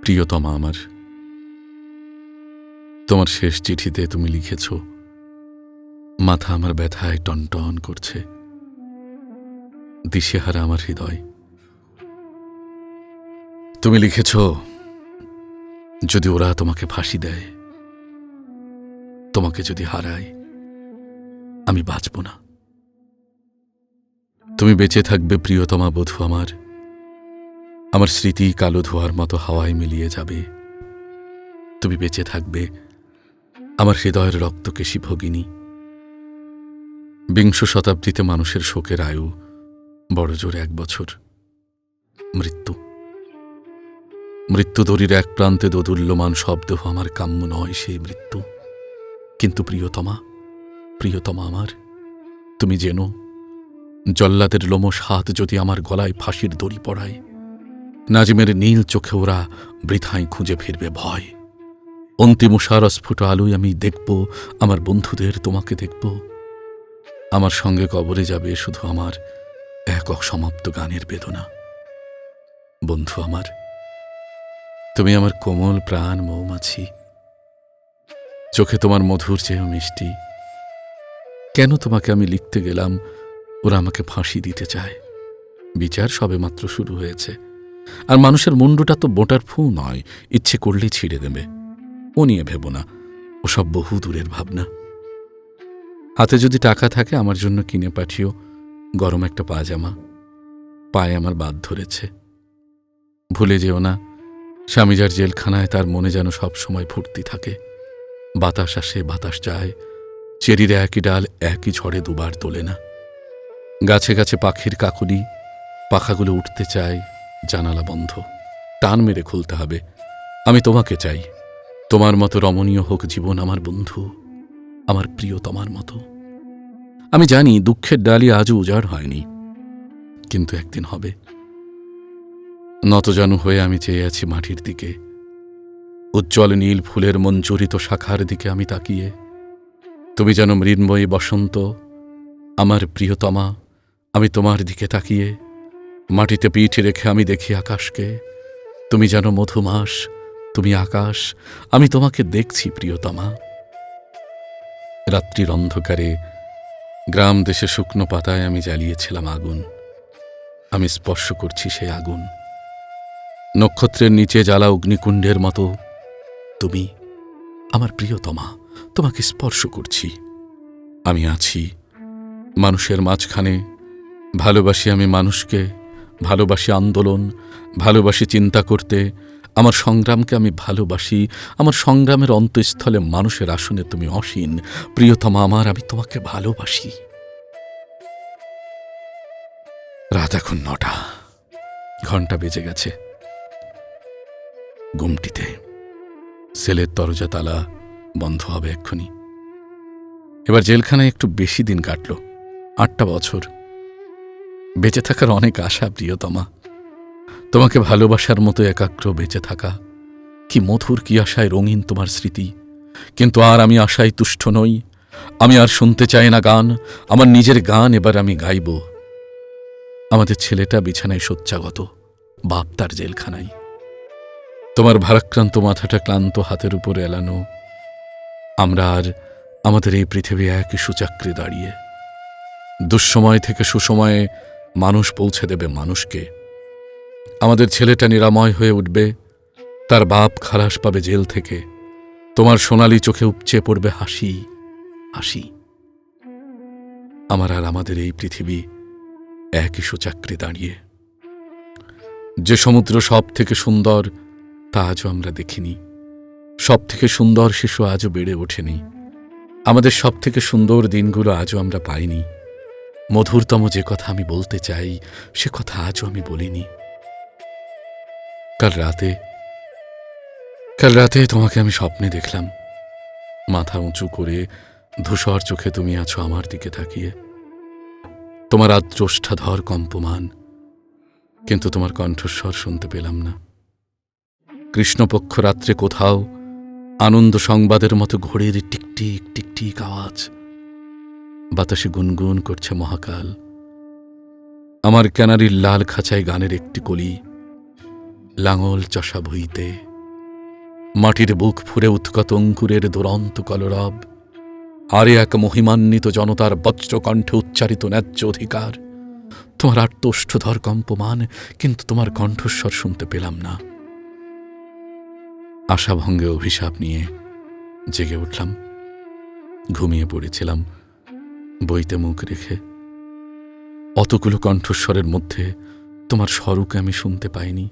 প্রিয়তমা আমার, তোমার শেষ চিঠিতে তুমি লিখেছ, মাথা আমার ব্যথায় টনটন করছে, দিশেহারা আমার হৃদয়। তুমি লিখেছ, যদি ওরা তোমাকে ফাঁসি দেয়, তোমাকে যদি হারায়, আমি বাঁচব না। তুমি বেঁচে থাকবে প্রিয়তমা বধূ আমার, আমার স্মৃতি কালো ধোঁয়ার মতো হাওয়ায় মিলিয়ে যাবে। তুমি বেঁচে থাকবে আমার হৃদয়ের রক্তকেশী ভগিনী। বিংশ শতাব্দীতে মানুষের শোকের আয়ু বড় জোর 1 বছর। মৃত্যুদড়ির এক প্রান্তে দোদুল্যমান শব্দ আমার কাম্য নয়, সেই মৃত্যু। কিন্তু প্রিয়তমা আমার, তুমি জেনো, জল্লাদের লোমশ হাত যদি আমার গলায় ফাঁসির দড়ি পড়ায়, নাজিমের নীল চোখে ওরা বৃথায় খুঁজে ফিরবে ভয়। অন্তিম সারস্ফুট আলোয় আমি দেখব আমার বন্ধুদের, তোমাকে দেখব। আমার সঙ্গে কবরে যাবে শুধু আমার এক অসমাপ্ত গানের বেদনা। বন্ধু আমার, তুমি আমার কোমল প্রাণ মৌমাছি, চোখে তোমার মধুর চেয়েও মিষ্টি। কেন তোমাকে আমি লিখতে গেলাম ওরা আমাকে ফাঁসি দিতে চায়? বিচার সবে মাত্র শুরু হয়েছে, আর মানুষের মুন্ডুটা তো বোটার ফু নয়, ইচ্ছে করলেই ছিঁড়ে দেবে। ও নিয়ে ভেবো না, ওসব বহু দূরের ভাবনা। হাতে যদি টাকা থাকে আমার জন্য কিনে পাঠিও গরম একটা পাজামা। পায়ে আমার বাদ ধরেছে। ভুলে যেও না, স্বামী যার জেলখানায়, তার মনে যেন সব সময় ফুর্তি থাকে। বাতাস আসে, বাতাস যায়, চেরির একই ডাল একই ঝড়ে দুবার তোলে না। গাছে গাছে পাখির কাকলি, পাখাগুলো উঠতে চায়, জানালা বন্ধ, টান মেরে খুলতে হবে। আমি তোমাকে চাই, তোমার মতো রমণীয় হোক জীবন আমার বন্ধু, আমার প্রিয়তমার মতো। আমি জানি দুঃখের ডালি আজও উজাড় হয়নি, কিন্তু একদিন হবে। নতজানু হয়ে আমি চেয়ে আছি মাটির দিকে, উজ্জ্বল নীল ফুলের মঞ্জুরিত শাখার দিকে আমি তাকিয়ে। তুমি যেন মৃন্ময়ী বসন্ত, আমার প্রিয়তমা, আমি তোমার দিকে তাকিয়ে। মাটিতে পিঠ রেখে আমি দেখি আকাশকে। তুমি যেন মধুমাস, তুমি আকাশ, আমি তোমাকে দেখছি প্রিয়তমা। রাত্রির অন্ধকারে গ্রাম দেশে শুকনো পাতায় আমি জ্বালিয়েছিলাম আগুন। আমি স্পর্শ করছি সেই আগুন। নক্ষত্রের নিচে জ্বালা অগ্নিকুণ্ডের মতো তুমি, আমার প্রিয়তমা, তোমাকে স্পর্শ করছি। আমি আছি মানুষের মাঝখানে, ভালোবাসি আমি মানুষকে, ভালোবাসি আন্দোলন, ভালোবাসি চিন্তা করতে। আমার সংগ্রামকে আমি ভালোবাসি, আমার সংগ্রামের অন্তঃস্থলে মানুষের আসনে তুমি অসীন। প্রিয়তমা আমার, আমি তোমাকে ভালোবাসি। রাত এখন 9টা, ঘণ্টা বেজে গেছে। গুমটিতে সেলের দরজা তালা বন্ধ হবে এক্ষুনি। এবার জেলখানায় একটু বেশি দিন কাটল, 8টা বছর। বেঁচে থাকার অনেক আশা প্রিয়তমা, তোমাকে ভালোবাসার মতো একাগ্র বেঁচে থাকা। কি মধুর, কি আশায় রঙিন তোমার স্মৃতি। কিন্তু আর আমি আশায় তুষ্ট নই। আমি আর শুনতে চাই না গান, আমার নিজের গান এবার আমি গাইব। আমাদের ছেলেটা বিছানায় শয্যাগত, বাপ তার জেলখানায়। তোমার ভারাক্রান্ত মাথাটা ক্লান্ত হাতের উপর এলানো। আমরা আর আমাদের এই পৃথিবী একই সুচাক্রে দাঁড়িয়ে। দুঃসময় থেকে সুসময়ে মানুষ পৌঁছে দেবে মানুষকে। আমাদের ছেলেটা নিরাময় হয়ে উঠবে, তার বাপ খালাস পাবে জেল থেকে। তোমার সোনালি চোখে উপচে পড়বে হাসি, হাসি। আমার আর আমাদের এই পৃথিবী একই সুচাক্রে দাঁড়িয়ে। যে সমুদ্র সব থেকে সুন্দর তা আজও আমরা দেখিনি। সব থেকে সুন্দর শিশু আজও বেড়ে ওঠেনি। আমাদের সব থেকে সুন্দর দিনগুলো আজও আমরা পাইনি। মধুরতম যে কথা আমি বলতে চাই, সে কথা আজও আমি বলিনি। কাল রাতে তোমাকে আমি স্বপ্নে দেখলাম। মাথা উঁচু করে ধূসর চোখে তুমি আছো আমার দিকে তাকিয়ে। তোমার আদ্রষ্টাধর কম্পমান, কিন্তু তোমার কণ্ঠস্বর শুনতে পেলাম না। কৃষ্ণপক্ষ রাত্রে কোথাও আনন্দ সংবাদের মতো ঘড়ির টিকটিক টিকটিক আওয়াজ। বাতাসে গুনগুন করছে মহাকাল। আমার ক্যানারির লাল খাঁচায় গানের একটি কলি। লাঙল চষা ভুইতে মাটির বুক ফুরে উৎকত অঙ্কুরের দুরন্ত কলরব, আরে এক মহিমান্বিত জনতার বজ্রকণ্ঠে উচ্চারিত ন্যায্য অধিকার। তোমার আর্তোষ্ঠধর কম্পমান, কিন্তু তোমার কণ্ঠস্বর শুনতে পেলাম না। আশাভঙ্গে অভিশাপ নিয়ে জেগে উঠলাম। ঘুমিয়ে পড়েছিলাম বইতে মুখ রেখে। অতগুলো কণ্ঠস্বরের মধ্যে তোমার স্বরকে আমি শুনতে পাইনি।